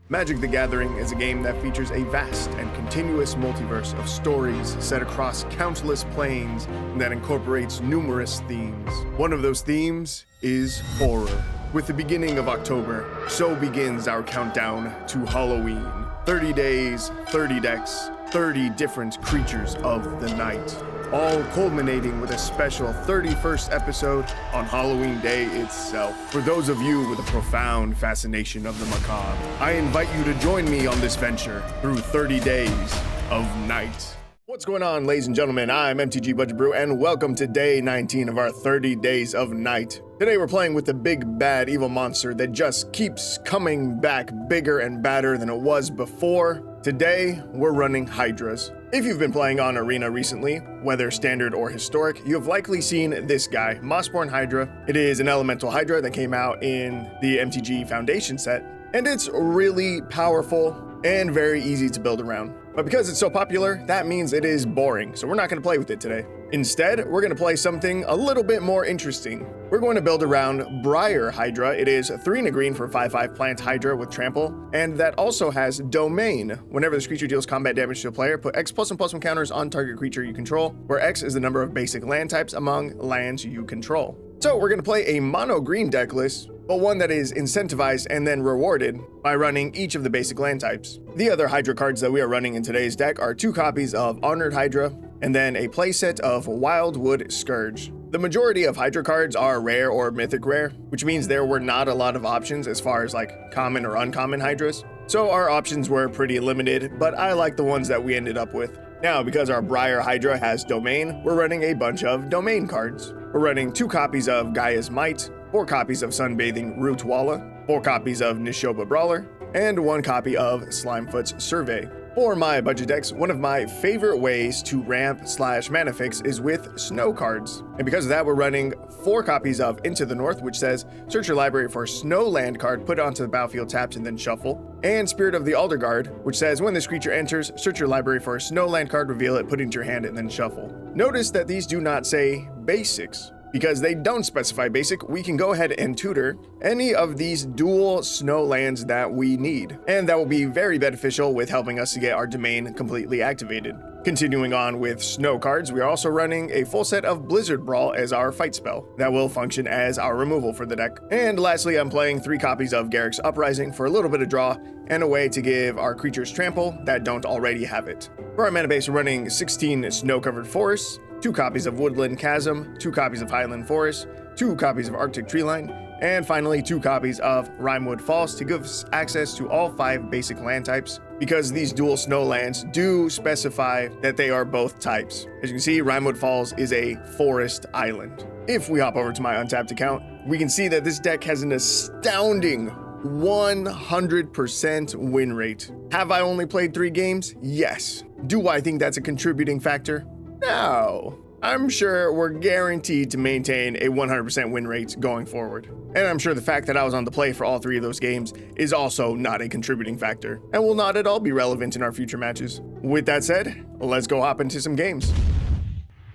Magic the Gathering is a game that features a vast and continuous multiverse of stories set across countless planes that incorporates numerous themes. One of those themes is horror. With the beginning of October, so begins our countdown to Halloween. 30 days, 30 decks, 30 different creatures of the night, all culminating with a special 31st episode on Halloween Day itself. For those of you with a profound fascination of the macabre, I invite you to join me on this venture through 30 days of night. What's going on, ladies and gentlemen? I'm MTG Budget Brew, and welcome to day 19 of our 30 days of night. Today we're playing with the big bad evil monster that just keeps coming back bigger and badder than it was before. Today we're running Hydras. If you've been playing on Arena recently, whether standard or historic, you have likely seen this guy, Mossborn Hydra. It is an elemental Hydra that came out in the MTG Foundation set, and it's really powerful and very easy to build around. But because it's so popular, that means it is boring, so we're not going to play with it today. Instead, we're going to play something a little bit more interesting. We're going to build around A-Briar Hydra. It is 3 and a green for 5/5 plant Hydra with trample, and that also has domain. Whenever this creature deals combat damage to a player, put X +1/+1 counters on target creature you control, where X is the number of basic land types among lands you control. So we're going to play a mono green deck list, but one that is incentivized and then rewarded by running each of the basic land types. The other Hydra cards that we are running in today's deck are 2 copies of Honored Hydra, and then a playset of Wildwood Scourge. The majority of Hydra cards are rare or mythic rare, which means there were not a lot of options as far as like common or uncommon Hydras. So our options were pretty limited, but I like the ones that we ended up with. Now, because our A-Briar Hydra has domain, we're running a bunch of domain cards. We're running 2 copies of Gaea's Might, 4 copies of A-Sunbathing Rootwalla, 4 copies of Nishoba Brawler, and 1 copy of Slimefoot's Survey. For my budget decks, one of my favorite ways to ramp/mana fix is with snow cards. And because of that, we're running 4 copies of Into the North, which says, search your library for a snow land card, put it onto the battlefield tapped, and then shuffle. And Spirit of the Aldergard, which says, when this creature enters, search your library for a snow land card, reveal it, put it into your hand, and then shuffle. Notice that these do not say basics. Because they don't specify basic, we can go ahead and tutor any of these dual snow lands that we need. And that will be very beneficial with helping us to get our domain completely activated. Continuing on with snow cards, we are also running a full set of Blizzard Brawl as our fight spell. That will function as our removal for the deck. And lastly, I'm playing 3 copies of Garruk's Uprising for a little bit of draw and a way to give our creatures trample that don't already have it. For our mana base, we're running 16 snow-covered forests, 2 copies of Woodland Chasm, 2 copies of Highland Forest, 2 copies of Arctic Treeline, and finally 2 copies of Rimewood Falls to give us access to all 5 basic land types, because these dual snow lands do specify that they are both types. As you can see, Rimewood Falls is a forest island. If we hop over to my untapped account, we can see that this deck has an astounding 100% win rate. Have I only played 3 games? Yes. Do I think that's a contributing factor? No. I'm sure we're guaranteed to maintain a 100% win rate going forward. And I'm sure the fact that I was on the play for all 3 of those games is also not a contributing factor, and will not at all be relevant in our future matches. With that said, let's go hop into some games.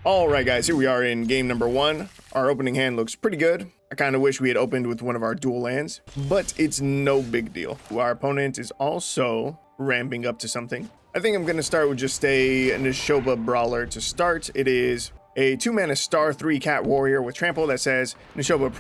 Alright guys, here we are in game number 1. Our opening hand looks pretty good. I kind of wish we had opened with one of our dual lands, but it's no big deal. Our opponent is also ramping up to something. I think I'm going to start with just a Nishoba Brawler to start. It is a 2-mana star 3 cat warrior with trample that says Nishoba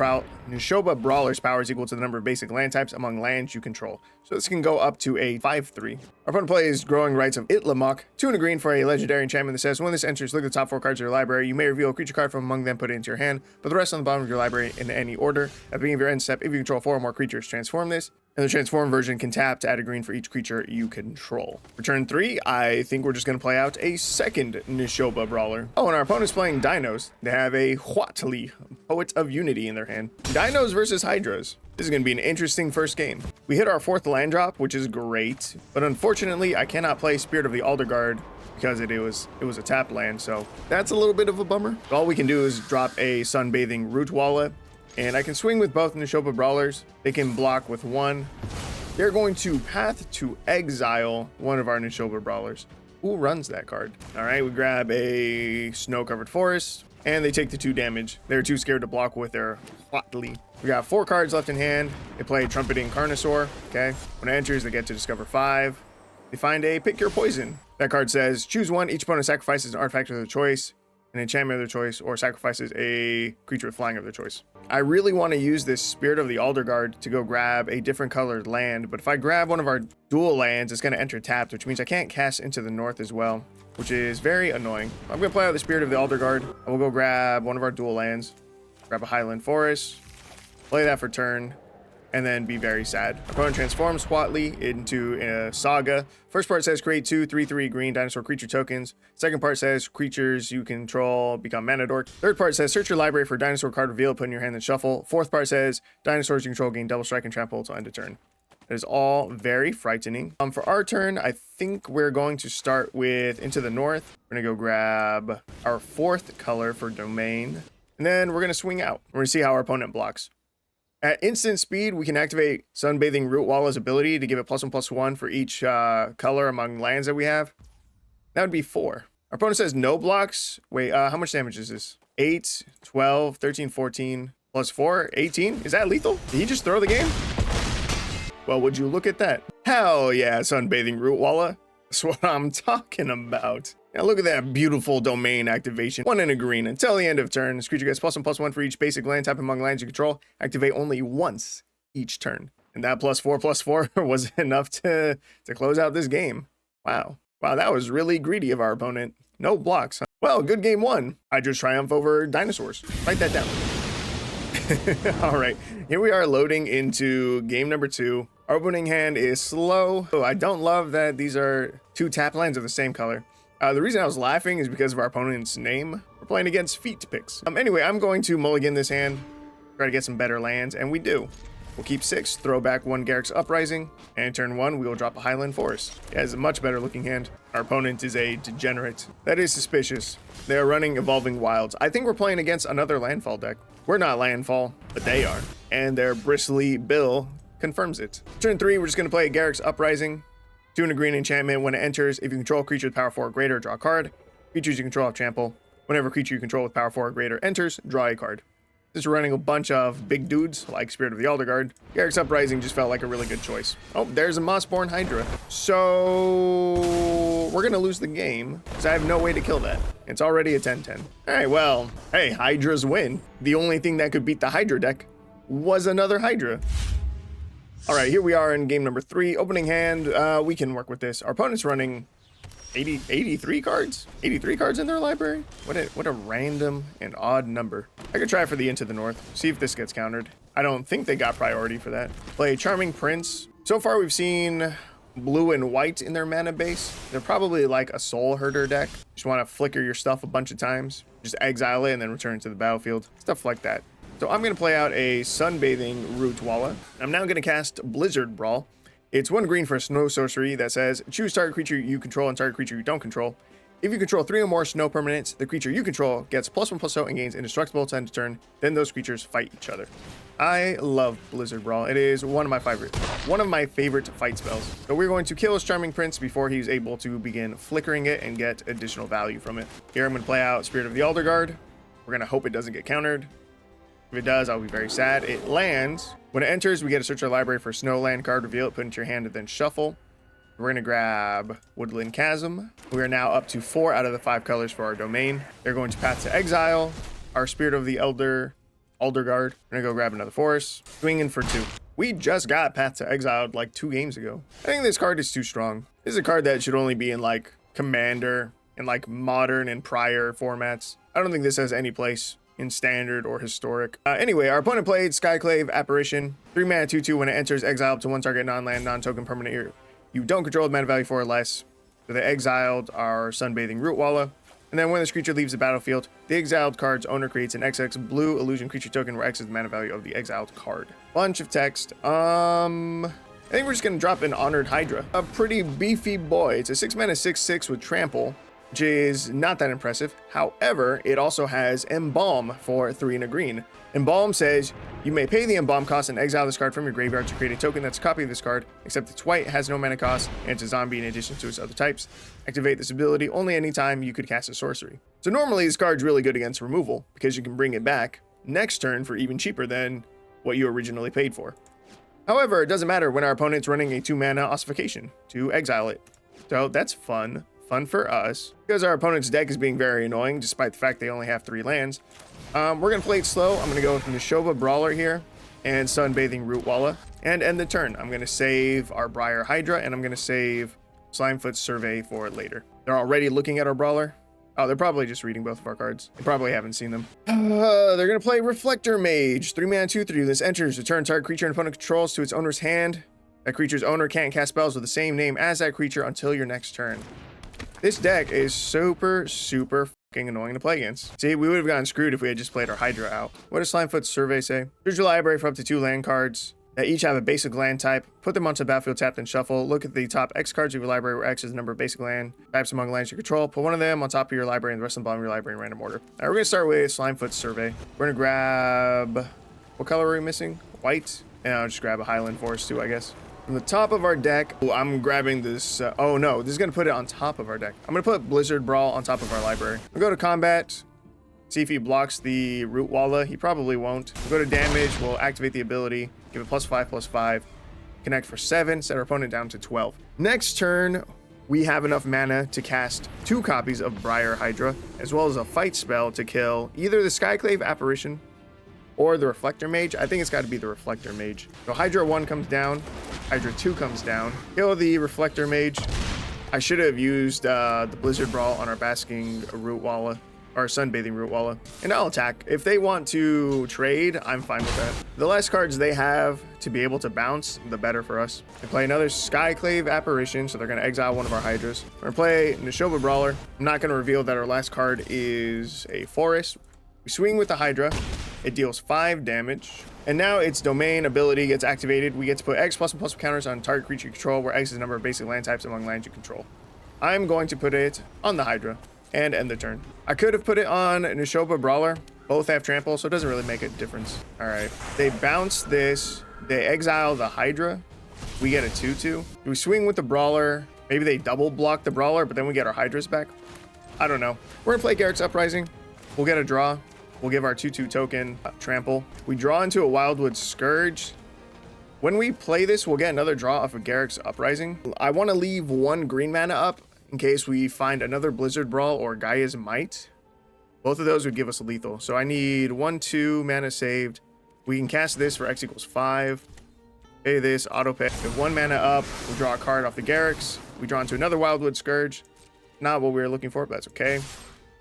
Brawler's power is equal to the number of basic land types among lands you control. So this can go up to a 5/3. Our opponent plays Growing Rites of Itlamok, 2 and a green for a legendary enchantment that says, when this enters, look at the top 4 cards of your library. You may reveal a creature card from among them, put it into your hand, put the rest on the bottom of your library in any order. At the beginning of your end step, if you control 4 or more creatures, transform this. And the transform version can tap to add a green for each creature you control. For turn 3, I think we're just going to play out a second Nishoba Brawler. Oh, and our opponent's playing Dinos. They have a Huatli, Poet of Unity, in their hand. Dinos versus Hydras. This is going to be an interesting first game. We hit our 4th land drop, which is great. But unfortunately, I cannot play Spirit of the Aldergard because it was a tap land, so that's a little bit of a bummer. All we can do is drop a Sunbathing Rootwalla, and I can swing with both Nishoba Brawlers. They can block with 1. They're going to Path to Exile one of our Nishoba Brawlers. Who runs that card? All right, we grab a snow-covered forest, and they take the 2 damage. They're too scared to block with their Huatli. We got 4 cards left in hand. They play Trumpeting Carnosaur. Okay. When it enters, they get to discover 5. They find a Pick Your Poison. That card says, choose one. Each opponent sacrifices an artifact of their choice, an enchantment of their choice, or sacrifices a creature with flying of their choice. I really want to use this Spirit of the Aldergard to go grab a different colored land, but if I grab one of our dual lands, it's going to enter tapped, which means I can't cast Into the North as well, which is very annoying. I'm going to play out the Spirit of the Aldergard. I will go grab one of our dual lands, grab a Highland Forest, play that for turn, and then be very sad. Opponent transforms Huatli into a Saga. First part says create 2 3/3 green dinosaur creature tokens. Second part says creatures you control become mana dork. Third part says search your library for a dinosaur card reveal, put in your hand and shuffle. Fourth part says dinosaurs you control gain double strike and trample until end of turn. It is all very frightening. For our turn, I think we're going to start with Into the North. We're gonna go grab our 4th color for domain, and then we're gonna swing out. We're gonna see how our opponent blocks. At instant speed, we can activate Sunbathing Rootwalla's ability to give it +1/+1 for each color among lands that we have. That would be 4. Our opponent says no blocks. Wait, how much damage is this? 8, 12, 13, 14, plus 4, 18? Is that lethal? Did he just throw the game? Well, would you look at that? Hell yeah, Sunbathing Rootwalla. That's what I'm talking about. Now look at that beautiful domain activation. 1 in a green. Until the end of turn, this creature gets +1/+1 for each basic land type among lands you control. Activate only once each turn. And that +4/+4 was enough to close out this game. Wow. Wow, that was really greedy of our opponent. No blocks. Huh? Well, good game 1. Hydra's triumph over dinosaurs. Write that down. All right, here we are loading into game number 2. Our opening hand is slow. Oh, I don't love that these are 2 tap lands of the same color. The reason I was laughing is because of our opponent's name. We're playing against feet picks. Anyway, I'm going to mulligan this hand, try to get some better lands, and we do. We'll keep 6, throw back 1 Garruk's Uprising, and turn 1, we will drop a Highland Forest. It has a much better looking hand. Our opponent is a degenerate. That is suspicious. They are running Evolving Wilds. I think we're playing against another landfall deck. We're not landfall, but they are. And their bristly bill confirms it. Turn 3, we're just going to play Garruk's Uprising. 2 in a green enchantment. When it enters, if you control a creature with power 4 or greater, draw a card. Creatures you control have trample. Whenever a creature you control with power 4 or greater enters, draw a card. Since we're running a bunch of big dudes, like Spirit of the Aldergard, Garruk's Uprising just felt like a really good choice. Oh, there's a Mossborn Hydra. So we're going to lose the game, because I have no way to kill that. It's already a 10-10. All right, well, hey, Hydras win. The only thing that could beat the Hydra deck was another Hydra. All right, here we are in game number 3. Opening hand, we can work with this. Our opponent's running 83 cards? 83 cards in their library? What a random and odd number. I could try for the Into the North, see if this gets countered. I don't think they got priority for that. Play Charming Prince. So far, we've seen blue and white in their mana base. They're probably like a Soul Herder deck. Just want to flicker your stuff a bunch of times. Just exile it and then return it to the battlefield. Stuff like that. So I'm going to play out a Sunbathing Rootwalla. I'm now going to cast Blizzard Brawl. It's 1 green for a snow sorcery that says, choose target creature you control and target creature you don't control. If you control 3 or more snow permanents, the creature you control gets +1/+0 and gains indestructible to end of turn. Then those creatures fight each other. I love Blizzard Brawl. It is one of my favorite fight spells. So we're going to kill his Charming Prince before he's able to begin flickering it and get additional value from it. Here I'm going to play out Spirit of the Aldergard. We're going to hope it doesn't get countered. If it does, I'll be very sad. It lands. When it enters, we get to search our library for a snow land card, reveal it, put it into your hand, and then shuffle. We're going to grab Woodland Chasm. We are now up to 4 out of the 5 colors for our domain. They're going to Path to Exile. Our Spirit of the Aldergard. We're going to go grab another forest. Swinging for 2. We just got Path to Exile like 2 games ago. I think this card is too strong. This is a card that should only be in like Commander and like Modern and Prior formats. I don't think this has any place in Standard or Historic. Anyway, our opponent played Skyclave Apparition. 3 mana 2/2. When it enters, exile up to 1 target non-land, non-token permanent you don't control with mana value 4 or less. So they exiled our Sunbathing Rootwalla. And then when this creature leaves the battlefield, the exiled card's owner creates an XX blue illusion creature token where X is the mana value of the exiled card. Bunch of text. I think we're just gonna drop an Honored Hydra. A pretty beefy boy. It's a 6 mana 6/6 with trample, which is not that impressive. However, it also has Embalm for 3 and a green. Embalm says, you may pay the Embalm cost and exile this card from your graveyard to create a token that's a copy of this card, except it's white, has no mana cost, and it's a zombie in addition to its other types. Activate this ability only anytime you could cast a sorcery. So normally this card's really good against removal, because you can bring it back next turn for even cheaper than what you originally paid for. However, it doesn't matter when our opponent's running a 2-mana ossification to exile it. So that's fun. Fun for us. Because our opponent's deck is being very annoying, despite the fact they only have 3 lands. We're going to play it slow. I'm going to go with Nishoba Brawler here and Sunbathing Rootwalla and end the turn. I'm going to save our A-Briar Hydra and I'm going to save Slimefoot's Survey for later. They're already looking at our Brawler. Oh, they're probably just reading both of our cards. They probably haven't seen them. They're going to play Reflector Mage. 3-mana, 2/3. This enters. Return target creature and opponent controls to its owner's hand. That creature's owner can't cast spells with the same name as that creature until your next turn. This deck is super fucking annoying to play against. See, we would have gotten screwed if we had just played our Hydra out. What does Slimefoot's Survey say? Choose your library for up to 2 land cards that each have a basic land type. Put them onto the battlefield tapped and shuffle. Look at the top X cards of your library where X is the number of basic land types among lands you control. Put one of them on top of your library and the rest on the bottom of your library in random order. All right, we're going to start with Slimefoot's Survey. We're going to grab... What color are we missing? White? And I'll just grab a Highland Forest too, I guess. From the top of our deck, I'm grabbing this... oh no, this is going to put it on top of our deck. I'm going to put Blizzard Brawl on top of our library. We'll go to combat. See if he blocks the Rootwalla. He probably won't. We'll go to damage. We'll activate the ability. Give it +5/+5. Connect for 7. Set our opponent down to 12. Next turn, we have enough mana to cast 2 copies of A-Briar Hydra, as well as a fight spell to kill either the Skyclave Apparition or the Reflector Mage. I think it's got to be the Reflector Mage. So Hydra 1 comes down. Hydra 2 comes down. Kill the Reflector Mage. I should have used the Blizzard Brawl on our Basking Rootwalla. Or Sunbathing Rootwalla. And I'll attack. If they want to trade, I'm fine with that. The less cards they have to be able to bounce, the better for us. They play another Skyclave Apparition, so they're going to exile one of our Hydras. We're going to play Nishoba Brawler. I'm not going to reveal that our last card is a Forest. We swing with the Hydra. It deals 5 damage. And now its domain ability gets activated. We get to put X +++ counters on target creature you control, where X is the number of basic land types among lands you control. I'm going to put it on the Hydra and end the turn. I could have put it on Nishoba Brawler. Both have trample, so it doesn't really make a difference. All right, they bounce this. They exile the Hydra. We get a 2/2. Do we swing with the Brawler? Maybe they double block the Brawler, but then we get our Hydras back. I don't know. We're gonna play Garruk's Uprising. We'll get a draw. We'll give our 2/2 token trample. We draw into a Wildwood Scourge. When we play this, we'll get another draw off of Garruk's Uprising. I want to leave 1 green mana up in case we find another Blizzard Brawl or Gaea's Might. Both of those would give us a lethal. So I need 1/2 mana saved. We can cast this for X = 5. Pay this, auto pay. With 1 mana up, we'll draw a card off the Garruk's. We draw into another Wildwood Scourge. Not what we were looking for, but that's okay.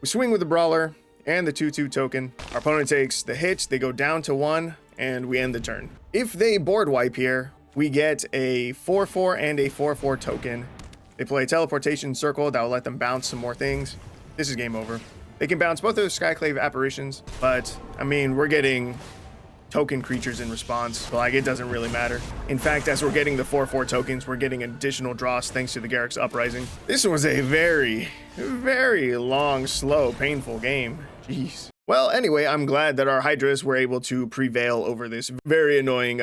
We swing with the Brawler and the 2/2 token. Our opponent takes the hit. They go down to 1, and we end the turn. If they board wipe here, we get a 4/4 and a 4/4 token. They play Teleportation Circle that will let them bounce some more things. This is game over. They can bounce both of those Skyclave Apparitions, but I mean, we're getting token creatures in response, so like it doesn't really matter. In fact, as we're getting the 4/4 tokens, we're getting additional draws thanks to the Garruk's Uprising. This was a very long, slow, painful game. Jeez. Well, anyway, I'm glad that our Hydras were able to prevail over this very annoying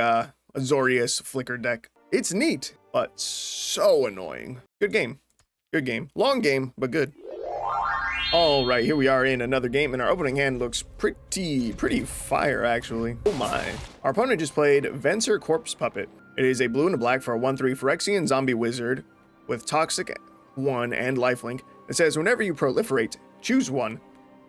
Azorius Flicker deck. It's neat, but so annoying. Good game. Good game. Long game, but good. All right, here we are in another game, and our opening hand looks pretty fire, actually. Oh my. Our opponent just played Venser Corpse Puppet. It is a blue and a black for a 1/3 Phyrexian zombie wizard with Toxic 1 and lifelink. It says, whenever you proliferate, choose 1.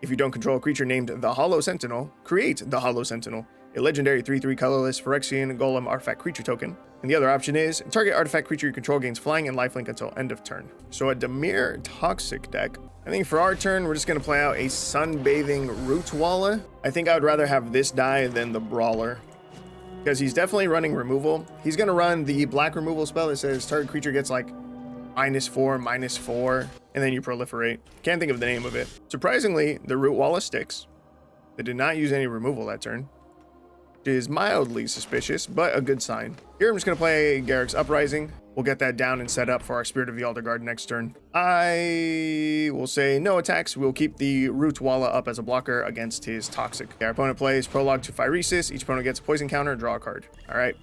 If you don't control a creature named the Hollow Sentinel, create the Hollow Sentinel, a legendary 3/3 colorless Phyrexian golem artifact creature token. And the other option is, target artifact creature you control gains flying and lifelink until end of turn. So a Dimir Toxic deck. I think for our turn, we're just going to play out a Sunbathing Rootwalla. I think I would rather have this die than the Brawler, because he's definitely running removal. He's going to run the black removal spell that says target creature gets like -4/-4, and then you proliferate. Can't think of the name of it. Surprisingly, the Rootwalla sticks. They did not use any removal that turn, which is mildly suspicious, but a good sign. Here I'm just going to play Garruk's Uprising. We'll get that down and set up for our Spirit of the Aldergard next turn. I will say no attacks. We'll keep the Rootwalla up as a blocker against his Toxic. Our opponent plays Prologue to Phyresis. Each opponent gets a poison counter, draw a card. All right,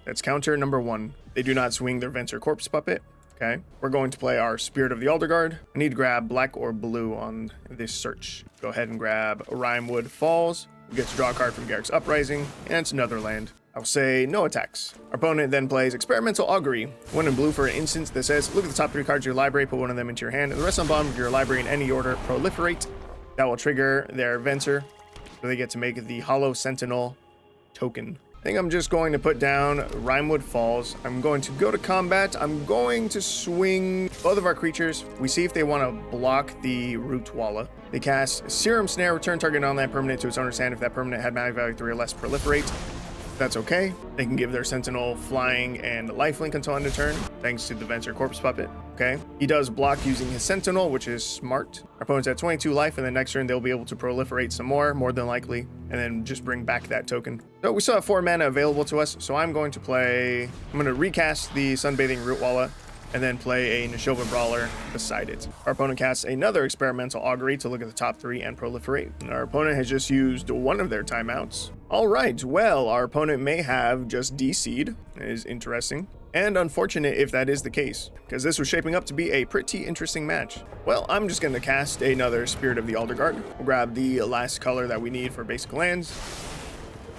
that's counter number 1. They do not swing their Venser Corpse Puppet. Okay, we're going to play our Spirit of the Aldergard. I need to grab black or blue on this search. Go ahead and grab Rimewood Falls. We get to draw a card from Garruk's Uprising, and it's another land. I'll say no attacks. Our opponent then plays Experimental Augury. 1 in blue for an instance that says, look at the top 3 cards of your library, put one of them into your hand, and the rest on the bottom of your library in any order, proliferate. That will trigger their Venser, so they get to make the Hollow Sentinel token. I think I'm just going to put down Rimewood Falls. I'm going to go to combat. I'm going to swing both of our creatures. We see if they want to block the Rootwalla. They cast Serum Snare, return target on that permanent to its owner's hand. If that permanent had mana value 3 or less, proliferate. That's okay. They can give their Sentinel flying and lifelink until end of turn, thanks to the Venser Corpse Puppet. Okay. He does block using his Sentinel, which is smart. Our opponent's at 22 life, and then next turn they'll be able to proliferate some more than likely, and then just bring back that token. So we still have 4 mana available to us, so I'm going to recast the Sunbathing Rootwalla, and then play a Nishoba Brawler beside it. Our opponent casts another Experimental Augury to look at the top 3 and proliferate. And our opponent has just used one of their timeouts. All right, well, our opponent may have just DC'd. It is interesting. And unfortunate if that is the case, because this was shaping up to be a pretty interesting match. Well, I'm just going to cast another Spirit of the Aldergard. We'll grab the last color that we need for basic lands.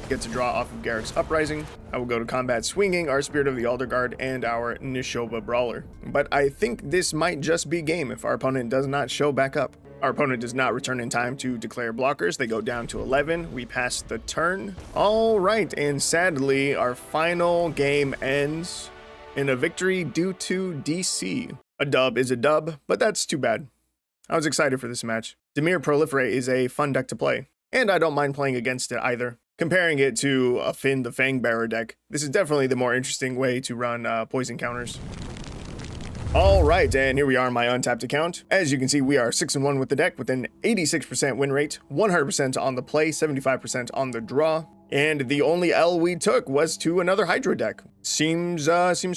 Get to draw off of Garruk's Uprising. I will go to combat swinging our Spirit of the Aldergard and our Nishoba Brawler. But I think this might just be game if our opponent does not show back up. Our opponent does not return in time to declare blockers. They go down to 11. We pass the turn. All right, and sadly, our final game ends in a victory due to DC. A dub is a dub, but that's too bad. I was excited for this match. Dimir Proliferate is a fun deck to play, and I don't mind playing against it either. Comparing it to a Finn the Fangbearer deck, this is definitely the more interesting way to run poison counters. All right, and here we are on my untapped account. As you can see, we are 6-1 with the deck with an 86% win rate, 100% on the play, 75% on the draw. And the only L we took was to another Hydra deck. Seems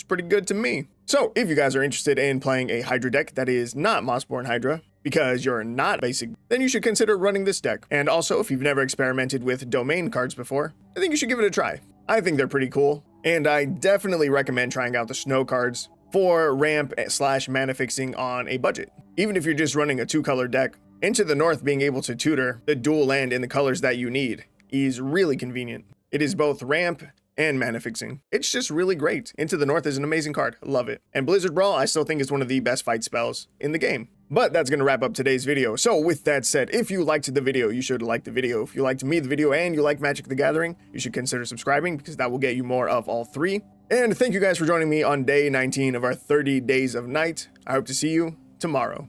pretty good to me. So if you guys are interested in playing a Hydra deck that is not Mossborn Hydra, because you're not basic, then you should consider running this deck. And also, if you've never experimented with domain cards before, I think you should give it a try. I think they're pretty cool, and I definitely recommend trying out the snow cards for ramp / mana fixing on a budget. Even if you're just running a 2-color deck, Into the North being able to tutor the dual land in the colors that you need is really convenient. It is both ramp and mana fixing. It's just really great. Into the North is an amazing card. Love it. And Blizzard Brawl, I still think is one of the best fight spells in the game. But that's going to wrap up today's video. So with that said, if you liked the video, you should like the video. If you liked me, the video, and you like Magic the Gathering, you should consider subscribing because that will get you more of all 3. And thank you guys for joining me on day 19 of our 30 days of night. I hope to see you tomorrow.